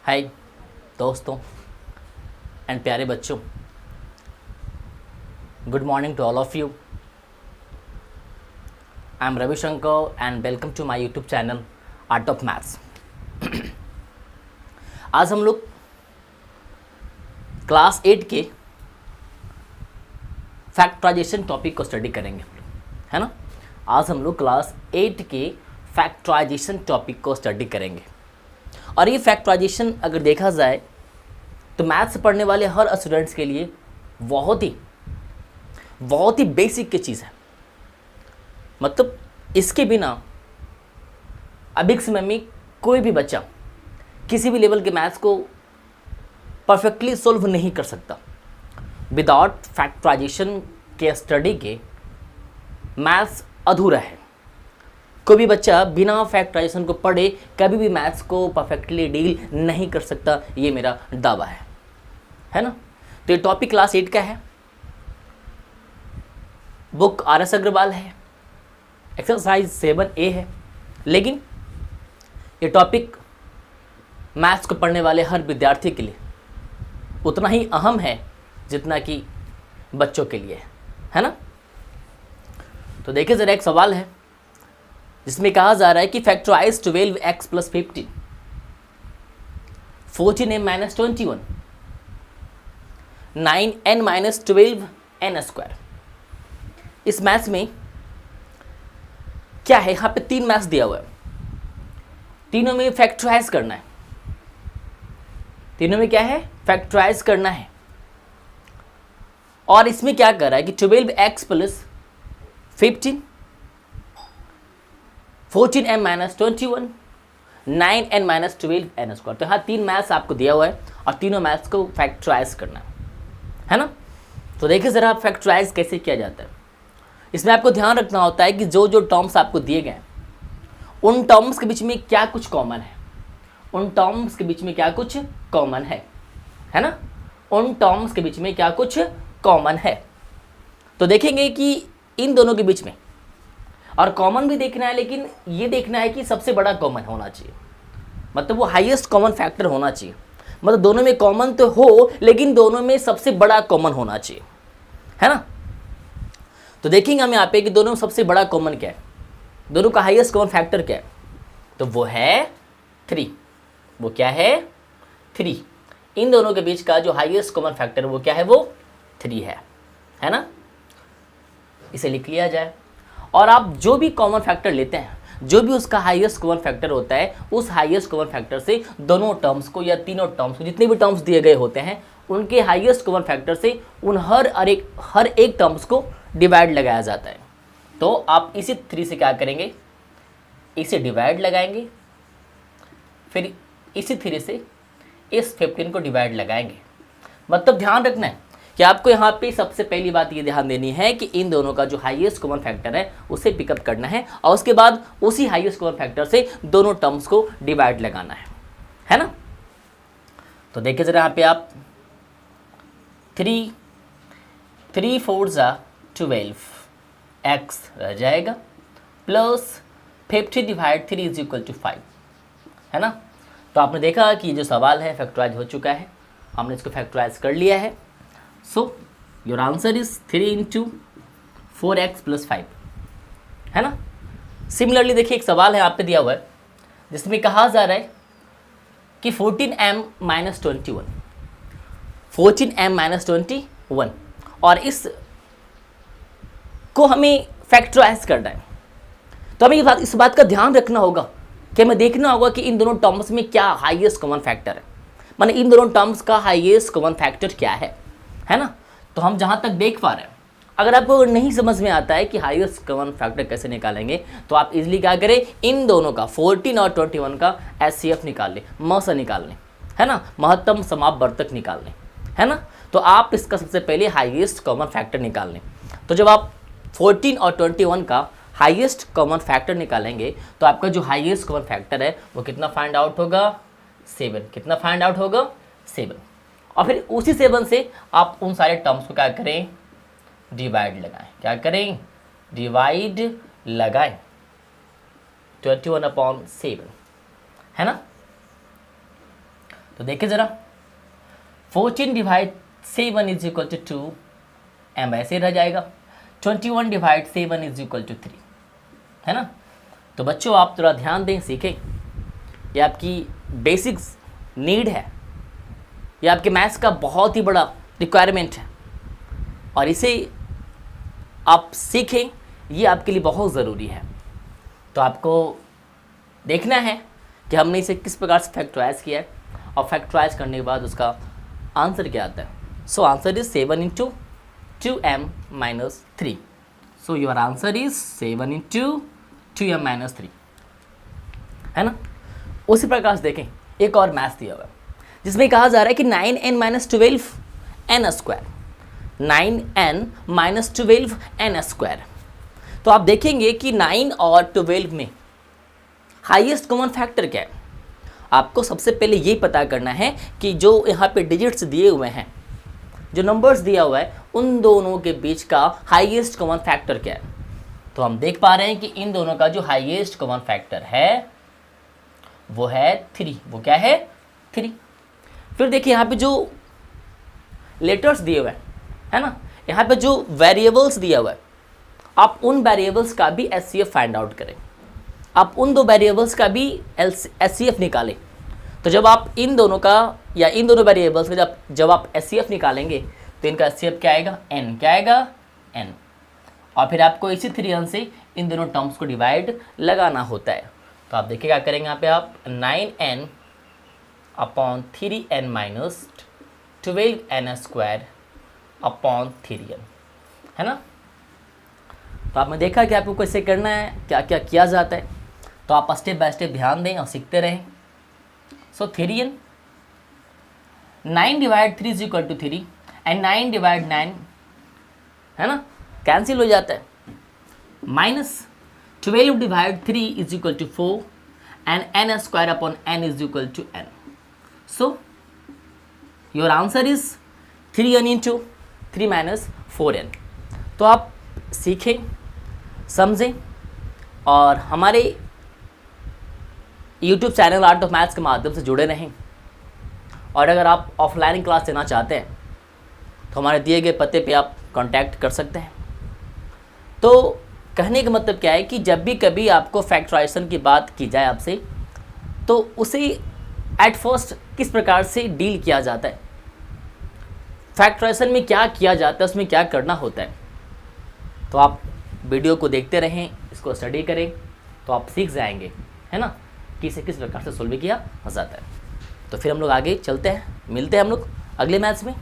हाय दोस्तों एंड प्यारे बच्चों, good morning to all of you. I am Ravishankar and welcome to my YouTube channel art of maths. आज हम लोग क्लास 8 के फैक्टराइजेशन टॉपिक को स्टडी करेंगे, है ना। आज हम लोग क्लास 8 के फैक्टराइजेशन टॉपिक को स्टडी करेंगे। और ये फैक्टराइजेशन अगर देखा जाए तो मैथ्स पढ़ने वाले हर स्टूडेंट्स के लिए बहुत ही बेसिक की चीज़ है। मतलब इसके बिना अभी के समय में कोई भी बच्चा किसी भी लेवल के मैथ्स को परफेक्टली सॉल्व नहीं कर सकता। विदाउट फैक्टराइजेशन के स्टडी के मैथ्स अधूरा है। कोई भी बच्चा बिना फैक्टराइजेशन को पढ़े कभी भी मैथ्स को परफेक्टली डील नहीं कर सकता, ये मेरा दावा है ना। तो ये टॉपिक क्लास 8 का है, बुक RS अग्रवाल है, एक्सरसाइज 7A है। लेकिन ये टॉपिक मैथ्स को पढ़ने वाले हर विद्यार्थी के लिए उतना ही अहम है जितना कि बच्चों के लिए है ना। तो देखिए ज़रा, एक सवाल है जिसमें कहा जा रहा है कि factorise 12x + 15 14m - 21 9n - 12n²। इस मैथ्स में क्या है, यहाँ पे 3 मैथ्स दिया हुआ है, तीनों में फैक्टराइज करना है। तीनों में क्या है, फैक्टराइज करना है। और इसमें क्या कर रहा है कि 12x + 15 14m - 21 9n - 12n²। तो यहाँ 3 मैथ्स आपको दिया हुआ है और तीनों मैथ्स को फैक्टराइज करना है ना। तो देखिए ज़रा फैक्टराइज कैसे किया जाता है। इसमें आपको ध्यान रखना होता है कि जो जो टर्म्स आपको दिए गए उन टर्म्स के बीच में क्या कुछ कॉमन है, उन टर्म्स के बीच में क्या कुछ कॉमन है ना। उन टर्म्स के बीच में क्या कुछ कॉमन है। तो देखेंगे कि इन दोनों के बीच में, और कॉमन भी देखना है, लेकिन ये देखना है कि सबसे बड़ा कॉमन होना चाहिए, मतलब वो हाईएस्ट कॉमन फैक्टर होना चाहिए। मतलब दोनों में कॉमन तो हो, लेकिन दोनों में सबसे बड़ा कॉमन होना चाहिए, है ना। तो देखेंगे हम यहाँ पे कि दोनों में सबसे बड़ा कॉमन क्या है, दोनों का हाईएस्ट कॉमन फैक्टर क्या है। तो वो है 3। वो क्या है, 3। इन दोनों के बीच का जो हाईएस्ट कॉमन फैक्टर वो क्या है, वो 3 है ना। इसे लिख लिया जाए। और आप जो भी कॉमन फैक्टर लेते हैं, जो भी उसका हाईएस्ट कॉमन फैक्टर होता है, उस हाईएस्ट कॉमन फैक्टर से दोनों टर्म्स को या तीनों टर्म्स को, जितने भी टर्म्स दिए गए होते हैं, उनके हाईएस्ट कॉमन फैक्टर से उन हर एक टर्म्स को डिवाइड लगाया जाता है। तो आप इसी 3 से क्या करेंगे, इसे डिवाइड लगाएंगे, फिर इसी 3 से इस 15 को डिवाइड लगाएंगे। मतलब ध्यान रखना है कि आपको यहाँ पे सबसे पहली बात ये ध्यान देनी है कि इन दोनों का जो हाईएस्ट कॉमन फैक्टर है उसे पिकअप करना है, और उसके बाद उसी हाईएस्ट कॉमन फैक्टर से दोनों टर्म्स को डिवाइड लगाना है ना। तो देखिए जरा यहाँ पे आप 3 4 12 x रह जाएगा, प्लस 50 / 3 = 5, है ना। तो आपने देखा कि जो सवाल है फैक्टराइज हो चुका है, हमने इसको फैक्टराइज कर लिया है। सो योर आंसर इज 3 × 4x + 5, है ना। सिमिलरली देखिए एक सवाल है आप पे दिया हुआ है जिसमें कहा जा रहा है कि 14m - 21 14m - 21, और इस को हमें फैक्टराइज करना है। तो हमें इस बात का ध्यान रखना होगा कि हमें देखना होगा कि इन दोनों टर्म्स में क्या हाईएस्ट कॉमन फैक्टर है, माने इन दोनों टर्म्स का हाईएस्ट कॉमन फैक्टर क्या है ना। तो हम जहाँ तक देख पा रहे हैं, अगर आपको नहीं समझ में आता है कि हाईएस्ट कॉमन फैक्टर कैसे निकालेंगे, तो आप इजीली क्या करें, इन दोनों का 14 और 21 का HCF निकाल लें, म से निकाल लें, है ना, महत्तम समापवर्तक निकाल लें, है ना। तो आप इसका सबसे पहले हाईएस्ट कॉमन फैक्टर निकाल लें। तो जब आप 14 और 21 का हाईएस्ट कॉमन फैक्टर निकालेंगे तो आपका जो हाईएस्ट कॉमन फैक्टर है वो कितना फाइंड आउट होगा, 7। कितना फाइंड आउट होगा, 7। और फिर उसी 7 से आप उन सारे टर्म्स को क्या करें, डिवाइड लगाएं। क्या करें, डिवाइड लगाएं 21/7, है ना। तो देखिए ज़रा, 14 divide 7 is equal to 2, m ऐसे रह जाएगा। 21 डिवाइड 7 इज इक्वल टू 3, है ना। तो बच्चों आप थोड़ा ध्यान दें, सीखें, ये आपकी बेसिक्स नीड है, ये आपके मैथ्स का बहुत ही बड़ा रिक्वायरमेंट है और इसे आप सीखें, ये आपके लिए बहुत ज़रूरी है। तो आपको देखना है कि हमने इसे किस प्रकार से फैक्टराइज किया है और फैक्टराइज करने के बाद उसका आंसर क्या आता है। So answer is 7 into 2m minus 3। So your answer is 7 into 2m minus 3, है ना। उसी प्रकार से देखें, एक और मैथ्स दिया हुआ है जिसमें कहा जा रहा है कि 9n minus 12n square, 9n minus 12n square. तो आप देखेंगे कि 9 और 12 में हाईएस्ट कॉमन फैक्टर क्या है। आपको सबसे पहले ये पता करना है कि जो यहाँ पे डिजिट्स दिए हुए हैं, जो नंबर्स दिया हुआ है, उन दोनों के बीच का हाईएस्ट कॉमन फैक्टर क्या है। तो हम देख पा रहे हैं कि इन दोनों का जो हाईएस्ट कॉमन फैक्टर है वो है 3। वो क्या है? 3। फिर देखिए यहाँ पे जो लेटर्स दिए हुए हैं, है ना, यहाँ पे जो वेरिएबल्स दिया हुआ है, आप उन वेरिएबल्स का भी एचसीएफ फाइंड आउट करें। आप उन दो वेरिएबल्स का भी एचसीएफ निकालें। तो जब आप इन दोनों का या इन दोनों वेरिएबल्स का जब आप एचसीएफ निकालेंगे तो इनका एचसीएफ क्या आएगा? n। क्या आएगा? n। और फिर आपको इसी 3n से इन दोनों टर्म्स को डिवाइड लगाना होता है। तो आप देखिए क्या करेंगे यहाँ पे आप 9n upon 3n minus 12n square upon 3n, है ना। तो आपने देखा कि आपको कैसे करना है, क्या क्या किया जाता है। तो आप स्टेप बाय स्टेप ध्यान दें और सीखते रहें। So 3n, 9 divide 3 is equal to 3 and 9 divide 9, है ना, कैंसिल हो जाता है। Minus 12 divide 3 is equal to 4 and n square upon n is equal to n। So your answer is 3n into 3 minus 4n। तो आप सीखें, समझें और हमारे YouTube channel art of maths के माध्यम से जुड़े रहें। और अगर आप ऑफलाइन क्लास लेना चाहते हैं तो हमारे दिए गए पते पे आप कांटेक्ट कर सकते हैं। तो कहने का मतलब क्या है कि जब भी कभी आपको फैक्टराइजेशन की बात की जाए आपसे, तो उसे एट फर्स्ट किस प्रकार से डील किया जाता है, फैक्टराइजेशन में क्या किया जाता है, उसमें क्या करना होता है। तो आप वीडियो को देखते रहें, इसको स्टडी करें, तो आप सीख जाएंगे, है ना, कि इसे किस प्रकार से सोल्व किया जाता है। तो फिर हम लोग आगे चलते हैं, मिलते हैं हम लोग अगले मैथ्स में।